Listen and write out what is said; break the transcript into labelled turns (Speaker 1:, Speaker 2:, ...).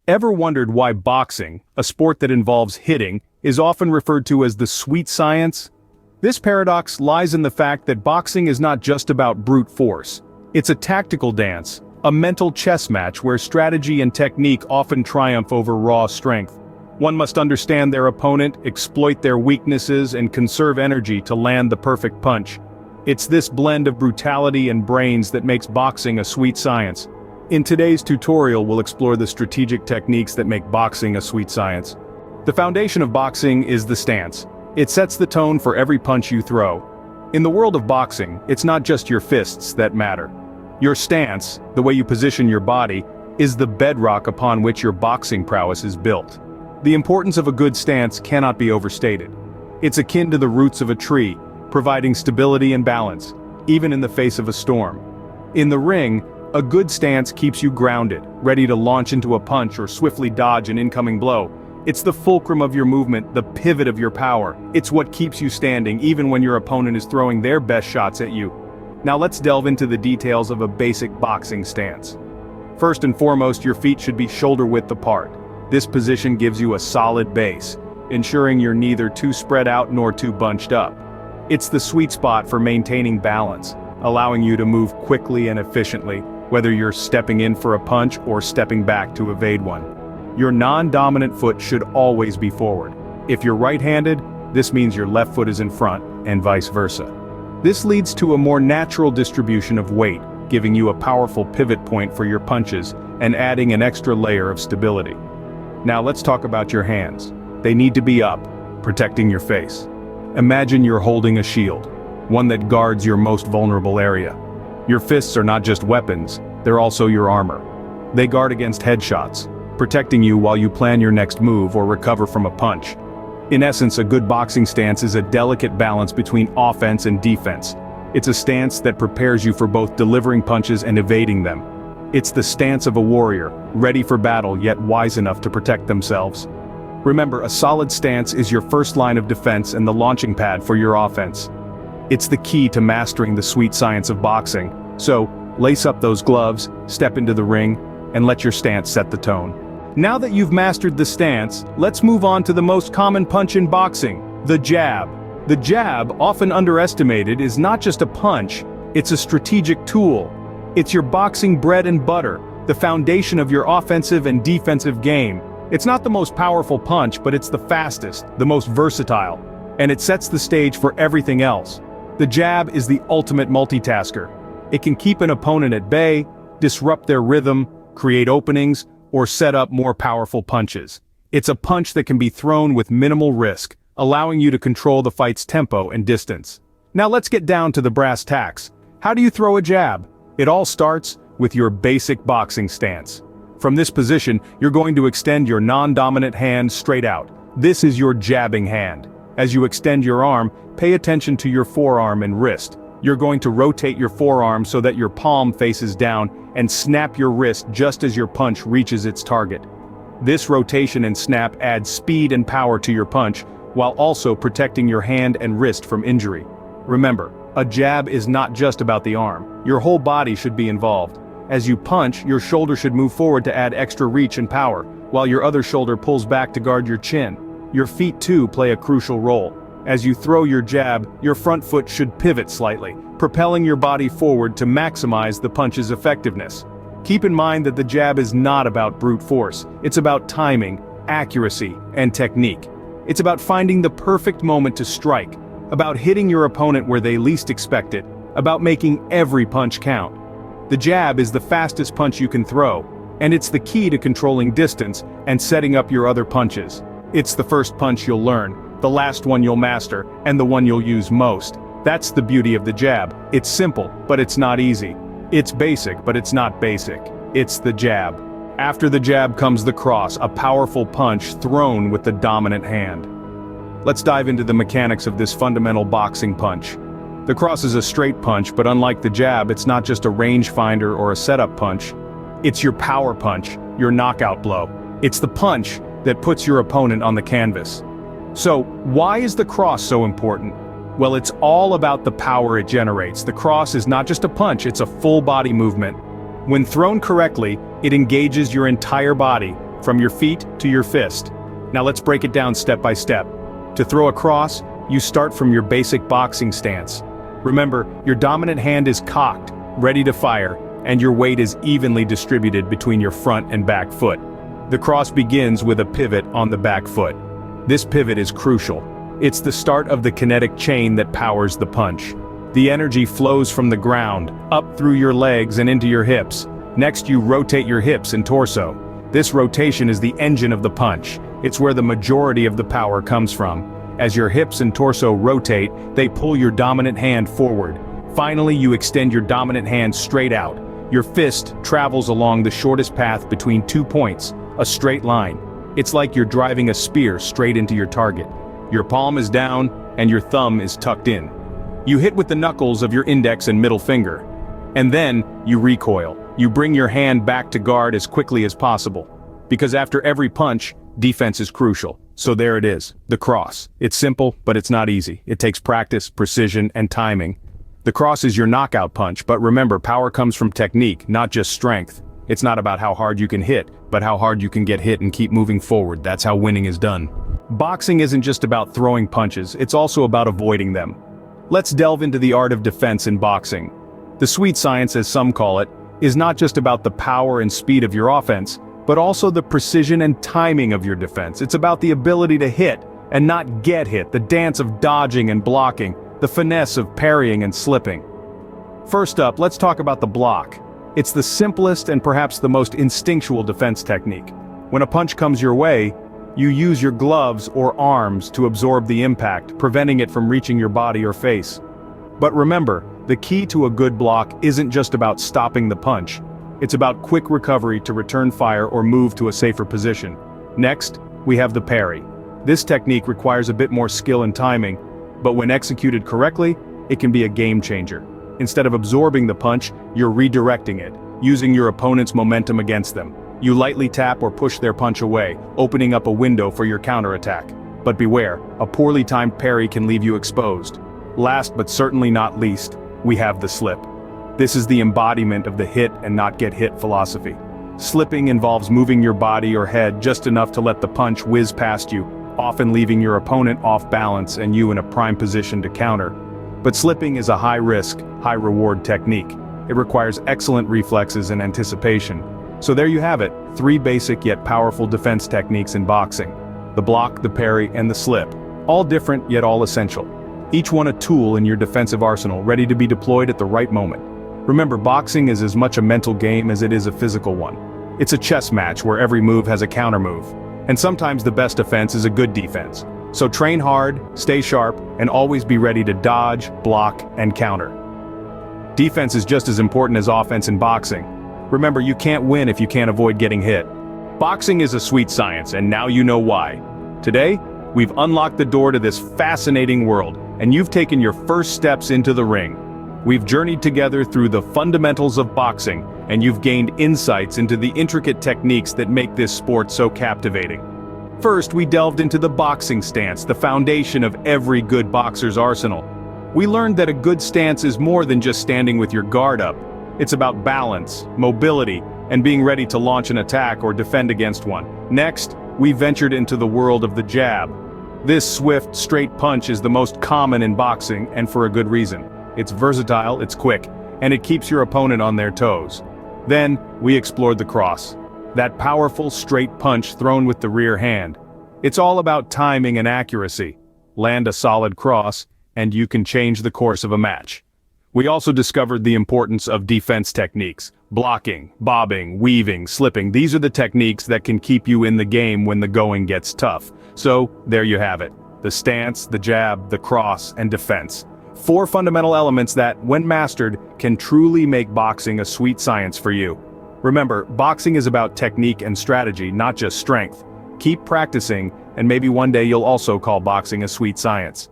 Speaker 1: Ever wondered why boxing, a sport that involves hitting, is often referred to as the sweet science? This paradox lies in the fact that boxing is not just about brute force. It's a tactical dance, a mental chess match where strategy and technique often triumph over raw strength. One must understand their opponent, exploit their weaknesses, and conserve energy to land the perfect punch. It's this blend of brutality and brains that makes boxing a sweet science. In today's tutorial, we'll explore the strategic techniques that make boxing a sweet science. The foundation of boxing is the stance. It sets the tone for every punch you throw. In the world of boxing, it's not just your fists that matter. Your stance, the way you position your body, is the bedrock upon which your boxing prowess is built. The importance of a good stance cannot be overstated. It's akin to the roots of a tree, providing stability and balance, even in the face of a storm. In the ring, a good stance keeps you grounded, ready to launch into a punch or swiftly dodge an incoming blow. It's the fulcrum of your movement, the pivot of your power. It's what keeps you standing even when your opponent is throwing their best shots at you. Now let's delve into the details of a basic boxing stance. First and foremost, your feet should be shoulder width apart. This position gives you a solid base, ensuring you're neither too spread out nor too bunched up. It's the sweet spot for maintaining balance, allowing you to move quickly and efficiently, whether you're stepping in for a punch or stepping back to evade one. Your non-dominant foot should always be forward. If you're right-handed, this means your left foot is in front, and vice versa. This leads to a more natural distribution of weight, giving you a powerful pivot point for your punches and adding an extra layer of stability. Now let's talk about your hands. They need to be up, protecting your face. Imagine you're holding a shield, one that guards your most vulnerable area. Your fists are not just weapons, they're also your armor. They guard against headshots, protecting you while you plan your next move or recover from a punch. In essence, a good boxing stance is a delicate balance between offense and defense. It's a stance that prepares you for both delivering punches and evading them. It's the stance of a warrior, ready for battle yet wise enough to protect themselves. Remember, a solid stance is your first line of defense and the launching pad for your offense. It's the key to mastering the sweet science of boxing. So, lace up those gloves, step into the ring, and let your stance set the tone. Now that you've mastered the stance, let's move on to the most common punch in boxing, the jab. The jab, often underestimated, is not just a punch, it's a strategic tool. It's your boxing bread and butter, the foundation of your offensive and defensive game. It's not the most powerful punch, but it's the fastest, the most versatile, and it sets the stage for everything else. The jab is the ultimate multitasker. It can keep an opponent at bay, disrupt their rhythm, create openings, or set up more powerful punches. It's a punch that can be thrown with minimal risk, allowing you to control the fight's tempo and distance. Now let's get down to the brass tacks. How do you throw a jab? It all starts with your basic boxing stance. From this position, you're going to extend your non-dominant hand straight out. This is your jabbing hand. As you extend your arm, pay attention to your forearm and wrist. You're going to rotate your forearm so that your palm faces down and snap your wrist just as your punch reaches its target. This rotation and snap adds speed and power to your punch, while also protecting your hand and wrist from injury. Remember, a jab is not just about the arm. Your whole body should be involved. As you punch, your shoulder should move forward to add extra reach and power, while your other shoulder pulls back to guard your chin. Your feet too play a crucial role. As you throw your jab, your front foot should pivot slightly, propelling your body forward to maximize the punch's effectiveness. Keep in mind that the jab is not about brute force. It's about timing, accuracy, and technique. It's about finding the perfect moment to strike, about hitting your opponent where they least expect it, about making every punch count. The jab is the fastest punch you can throw, and it's the key to controlling distance and setting up your other punches. It's the first punch you'll learn, the last one you'll master, and the one you'll use most. That's the beauty of the jab. It's simple, but it's not easy. It's basic, but it's not basic. It's the jab. After the jab comes the cross, a powerful punch thrown with the dominant hand. Let's dive into the mechanics of this fundamental boxing punch. The cross is a straight punch, but unlike the jab, it's not just a rangefinder or a setup punch. It's your power punch, your knockout blow. It's the punch that puts your opponent on the canvas. So, why is the cross so important? Well, it's all about the power it generates. The cross is not just a punch, it's a full body movement. When thrown correctly, it engages your entire body, from your feet to your fist. Now let's break it down step by step. To throw a cross, you start from your basic boxing stance. Remember, your dominant hand is cocked, ready to fire, and your weight is evenly distributed between your front and back foot. The cross begins with a pivot on the back foot. This pivot is crucial. It's the start of the kinetic chain that powers the punch. The energy flows from the ground, up through your legs and into your hips. Next, you rotate your hips and torso. This rotation is the engine of the punch. It's where the majority of the power comes from. As your hips and torso rotate, they pull your dominant hand forward. Finally, you extend your dominant hand straight out. Your fist travels along the shortest path between 2 points, a straight line. It's like you're driving a spear straight into your target. Your palm is down, and your thumb is tucked in. You hit with the knuckles of your index and middle finger. And then, you recoil. You bring your hand back to guard as quickly as possible. Because after every punch, defense is crucial. So there it is, the cross. It's simple, but it's not easy. It takes practice, precision, and timing. The cross is your knockout punch, but remember, power comes from technique, not just strength. It's not about how hard you can hit, but how hard you can get hit and keep moving forward. That's how winning is done. Boxing isn't just about throwing punches, it's also about avoiding them. Let's delve into the art of defense in boxing. The sweet science, as some call it, is not just about the power and speed of your offense, but also the precision and timing of your defense. It's about the ability to hit and not get hit, the dance of dodging and blocking, the finesse of parrying and slipping. First up, let's talk about the block. It's the simplest and perhaps the most instinctual defense technique. When a punch comes your way, you use your gloves or arms to absorb the impact, preventing it from reaching your body or face. But remember, the key to a good block isn't just about stopping the punch. It's about quick recovery to return fire or move to a safer position. Next, we have the parry. This technique requires a bit more skill and timing, but when executed correctly, it can be a game changer. Instead of absorbing the punch, you're redirecting it, using your opponent's momentum against them. You lightly tap or push their punch away, opening up a window for your counterattack. But beware, a poorly timed parry can leave you exposed. Last but certainly not least, we have the slip. This is the embodiment of the hit and not get hit philosophy. Slipping involves moving your body or head just enough to let the punch whiz past you, often leaving your opponent off balance and you in a prime position to counter. But slipping is a high-risk, high-reward technique. It requires excellent reflexes and anticipation. So there you have it, 3 basic yet powerful defense techniques in boxing. The block, the parry, and the slip. All different yet all essential. Each one a tool in your defensive arsenal, ready to be deployed at the right moment. Remember, boxing is as much a mental game as it is a physical one. It's a chess match where every move has a counter move. And sometimes the best defense is a good defense. So train hard, stay sharp, and always be ready to dodge, block, and counter. Defense is just as important as offense in boxing. Remember, you can't win if you can't avoid getting hit. Boxing is a sweet science, and now you know why. Today, we've unlocked the door to this fascinating world, and you've taken your first steps into the ring. We've journeyed together through the fundamentals of boxing, and you've gained insights into the intricate techniques that make this sport so captivating. First, we delved into the boxing stance, the foundation of every good boxer's arsenal. We learned that a good stance is more than just standing with your guard up. It's about balance, mobility, and being ready to launch an attack or defend against one. Next, we ventured into the world of the jab. This swift, straight punch is the most common in boxing, and for a good reason. It's versatile, it's quick, and it keeps your opponent on their toes. Then, we explored the cross. That powerful, straight punch thrown with the rear hand. It's all about timing and accuracy. Land a solid cross, and you can change the course of a match. We also discovered the importance of defense techniques. Blocking, bobbing, weaving, slipping. These are the techniques that can keep you in the game when the going gets tough. So, there you have it. The stance, the jab, the cross, and defense. 4 fundamental elements that, when mastered, can truly make boxing a sweet science for you. Remember, boxing is about technique and strategy, not just strength. Keep practicing, and maybe one day you'll also call boxing a sweet science.